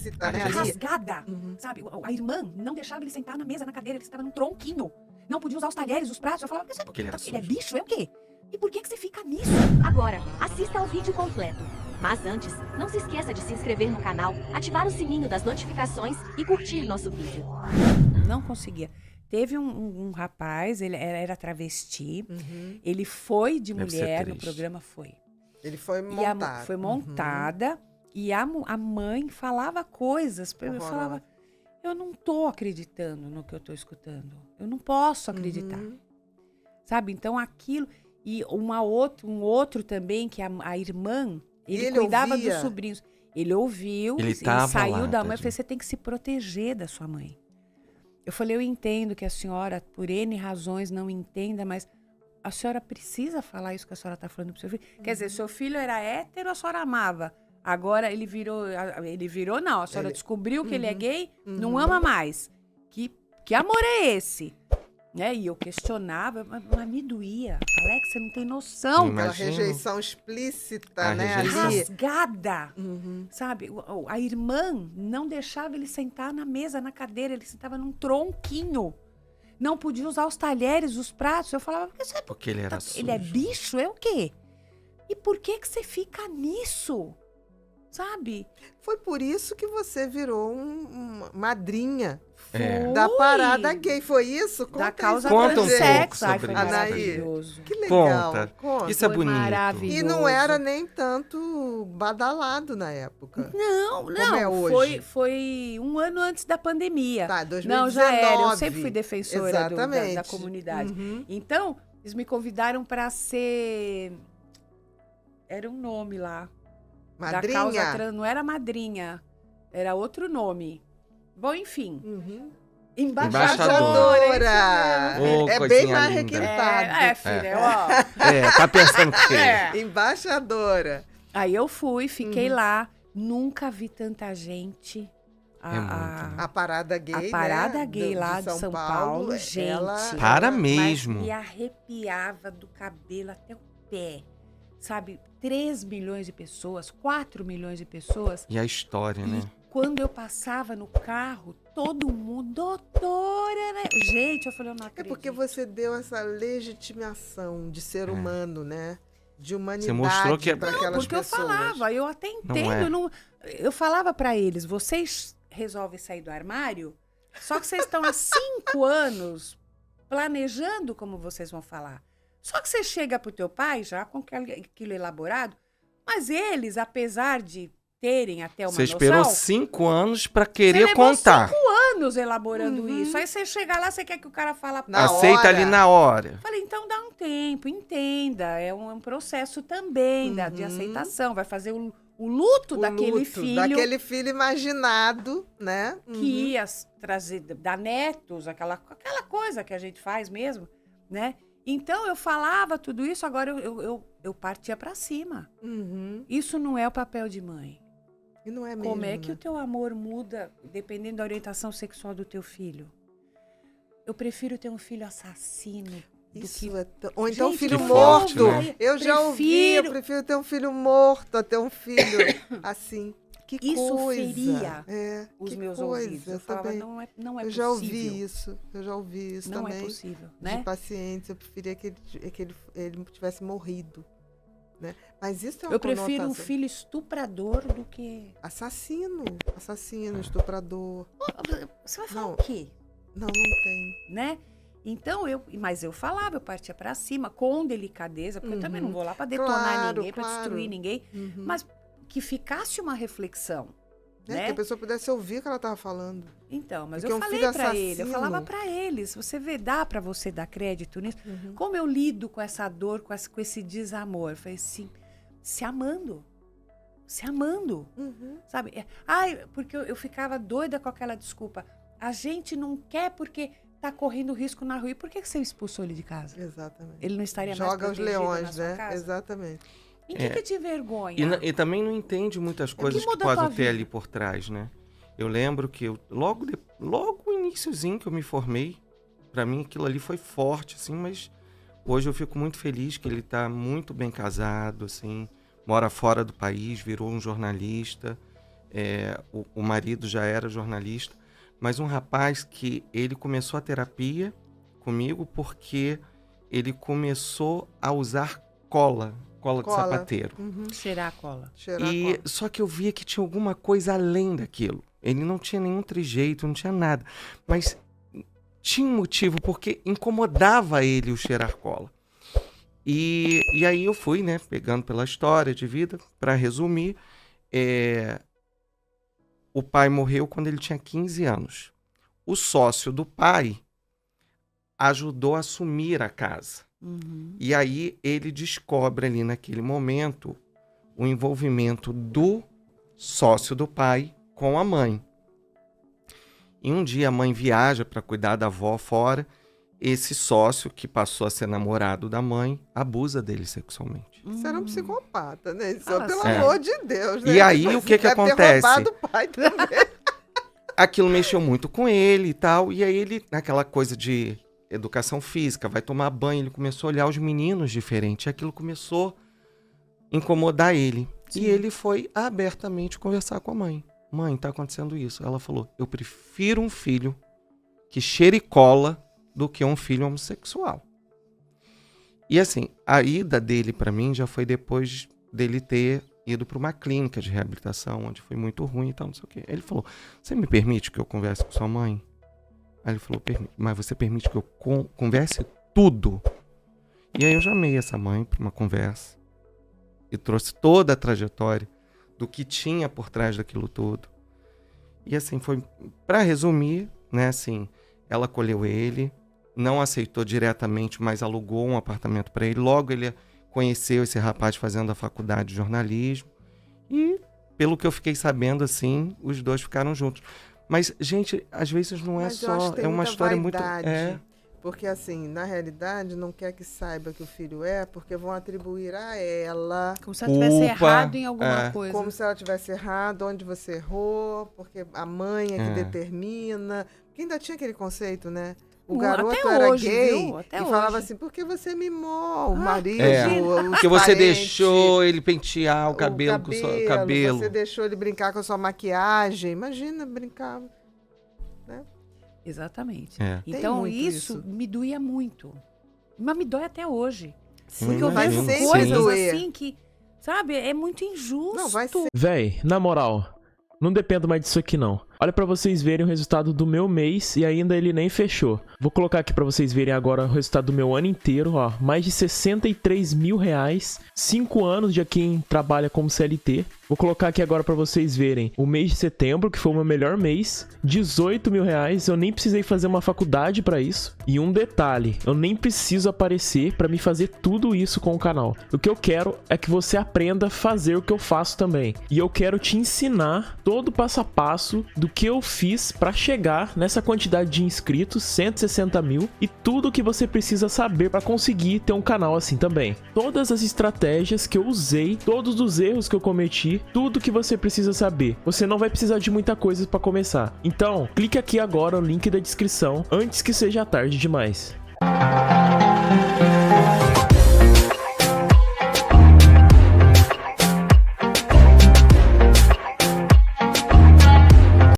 explícita, né? Ali. Rasgada, sabe? A irmã não deixava ele sentar na mesa, na cadeira, ele estava num tronquinho. Não podia usar os talheres, os pratos. Eu falava, Porque ele era ele é sujo. bicho? É o quê? E por que você fica nisso? Agora, assista ao vídeo completo. Mas antes, não se esqueça de se inscrever no canal, ativar o sininho das notificações e curtir nosso vídeo. Não conseguia. Teve um rapaz, ele era travesti, ele foi de Deve ser mulher no triste. programa, foi. Ele foi E a, montado. foi montada, e a mãe falava coisas. Eu Horrorosa. falava, eu não tô acreditando no que eu tô escutando. Eu não posso acreditar. Sabe? Então aquilo... E um outro também, que a irmã, ele cuidava ouvia? dos sobrinhos. Ele ouviu, Ele ele tava saiu lá, da mãe e tadinho. falou, você tem que se proteger da sua mãe. Eu falei, eu entendo que a senhora, por N razões, não entenda, mas a senhora precisa falar isso que a senhora está falando pro seu filho. Quer dizer, seu filho era hétero, a senhora amava. Agora ele virou não, a senhora descobriu que ele é gay, não ama mais. Que amor é esse? Né? E eu questionava, mas me doía. Alex, você não tem noção. Aquela Imagino. rejeição explícita, A né? rejeição. Ali. Rasgada, sabe? A irmã não deixava ele sentar na mesa, na cadeira, ele sentava num tronquinho. Não podia usar os talheres, os pratos. Eu falava, Porque ele era sujo. ele é bicho? É o quê? E por que você fica nisso? Sabe? Foi por isso que você virou uma madrinha É. da Foi. parada gay. Foi isso? Da Conta causa isso pra Conta um gente. pouco transexo. Ai, sobre foi isso. Anaí. maravilhoso. Que legal. Conta. Isso é Foi bonito. maravilhoso. E não era nem tanto badalado na época. Não, Como é hoje? Foi um ano antes da pandemia. Tá, 2019. Não, já era. Eu sempre fui defensora Exatamente. da comunidade. Uhum. Então, eles me convidaram para ser... Era um nome lá. Da causa Madrinha? trans. Não era madrinha. Era outro nome. Bom, enfim. Embaixadora. Embaixadora. isso mesmo. Ô, É bem coisinha mais linda. requintado. Filha, ó. É, tá pensando o quê? É. Embaixadora. Aí eu fui, fiquei lá. Nunca vi tanta gente. É muito, né? A parada gay, A parada né? gay lá de São Paulo, gente. Para Mas mesmo. me arrepiava do cabelo até o pé. Sabe? 3 milhões de pessoas, 4 milhões de pessoas. E a história, né? E quando eu passava no carro, todo mundo, doutora, né? Gente, eu falei, eu não É acredito. porque você deu essa legitimação de ser humano, né? De humanidade. Você mostrou que é- para aquelas Porque pessoas. eu falava, eu até entendo. é. Eu falava pra eles, vocês resolvem sair do armário, só que vocês estão há 5 anos planejando como vocês vão falar. Só que você chega pro teu pai já com aquilo elaborado, mas eles, apesar de terem até uma Você noção... esperou 5 anos pra você querer levou contar. 5 anos elaborando isso. Aí você chega lá, você quer que o cara fala... Na Aceita hora. ali na hora. Falei, então dá um tempo, entenda. É um processo também de aceitação. Vai fazer o luto daquele filho Daquele filho imaginado, né? que ia trazer, dar netos, aquela coisa que a gente faz mesmo, né? Então, eu falava tudo isso, agora eu partia pra cima. Uhum. Isso não é o papel de mãe. E não é mesmo, Como é que né? o teu amor muda dependendo da orientação sexual do teu filho? Eu prefiro ter um filho assassino do Isso que... é ou então um Gente, filho que morto. forte, né? Eu já ouvi, eu prefiro ter um filho morto a ter um filho assim. Que Isso coisa. feria É, os que meus coisa, ouvidos. Eu eu falava, também. não é Eu possível. já ouvi isso. Eu já ouvi isso Não também. é possível, De né? pacientes, eu preferia que ele tivesse morrido, né? Mas isso é uma Eu prefiro um conotação. filho estuprador do que... Assassino, estuprador. Você vai falar Não. o quê? Não tem. Né? Então, mas eu falava, eu partia pra cima com delicadeza, porque eu também não vou lá pra detonar Claro, ninguém, pra claro. destruir ninguém, Uhum. mas que ficasse uma reflexão, Que né? a pessoa pudesse ouvir o que ela estava falando. Então, mas Porque eu um falei filho pra ele, eu assassino- falava pra eles, você vê, dá pra você dar crédito nisso? Uhum. Como eu lido com essa dor, com esse desamor? Eu falei assim, se amando, Uhum. sabe? Porque eu ficava doida com aquela desculpa. A gente não quer porque tá correndo risco na rua. E por que você expulsou ele de casa? Exatamente. Ele não estaria mais Joga os protegido na leões, sua né? casa? Exatamente. Em que te vergonha? E também não entende muitas coisas que muda a tua podem ter vida? ali por trás, né? Eu lembro que logo o iniciozinho que eu me formei, pra mim aquilo ali foi forte, assim, mas hoje eu fico muito feliz que ele tá muito bem casado, assim, mora fora do país, virou um jornalista o marido já era jornalista, mas um rapaz que ele começou a terapia comigo porque ele começou a usar cola de sapateiro. Cheirar a cola. Só que eu via que tinha alguma coisa além daquilo. Ele não tinha nenhum trejeito, não tinha nada. Mas tinha um motivo, porque incomodava ele o cheirar cola. E aí eu fui, né, pegando pela história de vida, para resumir, o pai morreu quando ele tinha 15 anos. O sócio do pai ajudou a assumir a casa. E aí ele descobre ali naquele momento o envolvimento do sócio do pai com a mãe. E um dia a mãe viaja para cuidar da avó fora. Esse sócio, que passou a ser namorado da mãe, abusa dele sexualmente. Isso era um psicopata, né? Isso, Fala pelo sério. amor de Deus, né? E aí, o que Deve ter acontece? roubado o pai também. Aquilo mexeu muito com ele e tal. E aí ele, naquela coisa de educação física, vai tomar banho, ele começou a olhar os meninos diferente. E aquilo começou a incomodar ele. Sim. E ele foi abertamente conversar com a mãe. Mãe, tá acontecendo isso. Ela falou, eu prefiro um filho que cheire cola do que um filho homossexual. E assim, a ida dele pra mim já foi depois dele ter ido para uma clínica de reabilitação, onde foi muito ruim e tal, não sei o quê. Ele falou, você me permite que eu converse com sua mãe? Aí ele falou, mas você permite que eu converse tudo? E aí eu chamei essa mãe para uma conversa e trouxe toda a trajetória do que tinha por trás daquilo tudo. E assim, foi, para resumir, né, assim, ela acolheu ele, não aceitou diretamente, mas alugou um apartamento para ele. Logo ele conheceu esse rapaz fazendo a faculdade de jornalismo. E, pelo que eu fiquei sabendo, assim, os dois ficaram juntos. Mas, gente, às vezes não é Mas eu acho só... que tem É uma muita história vaidade, muito... Porque, assim, na realidade, não quer que saiba que o filho porque vão atribuir a ela Como se ela tivesse Culpa, errado em alguma coisa. como se ela tivesse errado, onde você errou, porque a mãe é que determina. Porque ainda tinha aquele conceito, né? O garoto até era hoje, gay viu? Até e falava hoje. assim, porque você mimou o marido, os Porque você parentes, deixou ele pentear o cabelo com o seu cabelo. Você deixou ele brincar com a sua maquiagem. Imagina, brincava. Né? Exatamente. É. Então muito isso isso. me doía muito. Mas me dói até hoje. Sim, Porque eu vai vejo sempre coisas doer. assim que, sabe, é muito injusto. Não, vai ser. Véi, na moral, não dependo mais disso aqui não. Olha pra vocês verem o resultado do meu mês e ainda ele nem fechou. Vou colocar aqui pra vocês verem agora o resultado do meu ano inteiro, ó. Mais de 63 mil reais, 5 anos de quem trabalha como CLT. Vou colocar aqui agora pra vocês verem o mês de setembro, que foi o meu melhor mês. 18 mil reais, eu nem precisei fazer uma faculdade pra isso. E um detalhe, eu nem preciso aparecer pra me fazer tudo isso com o canal. O que eu quero é que você aprenda a fazer o que eu faço também. E eu quero te ensinar todo o passo a passo do que eu fiz pra chegar nessa quantidade de inscritos, 160 mil, e tudo o que você precisa saber pra conseguir ter um canal assim também. Todas as estratégias que eu usei, todos os erros que eu cometi, tudo que você precisa saber. Você não vai precisar de muita coisa pra começar. Então, clique aqui agora no link da descrição, antes que seja tarde demais.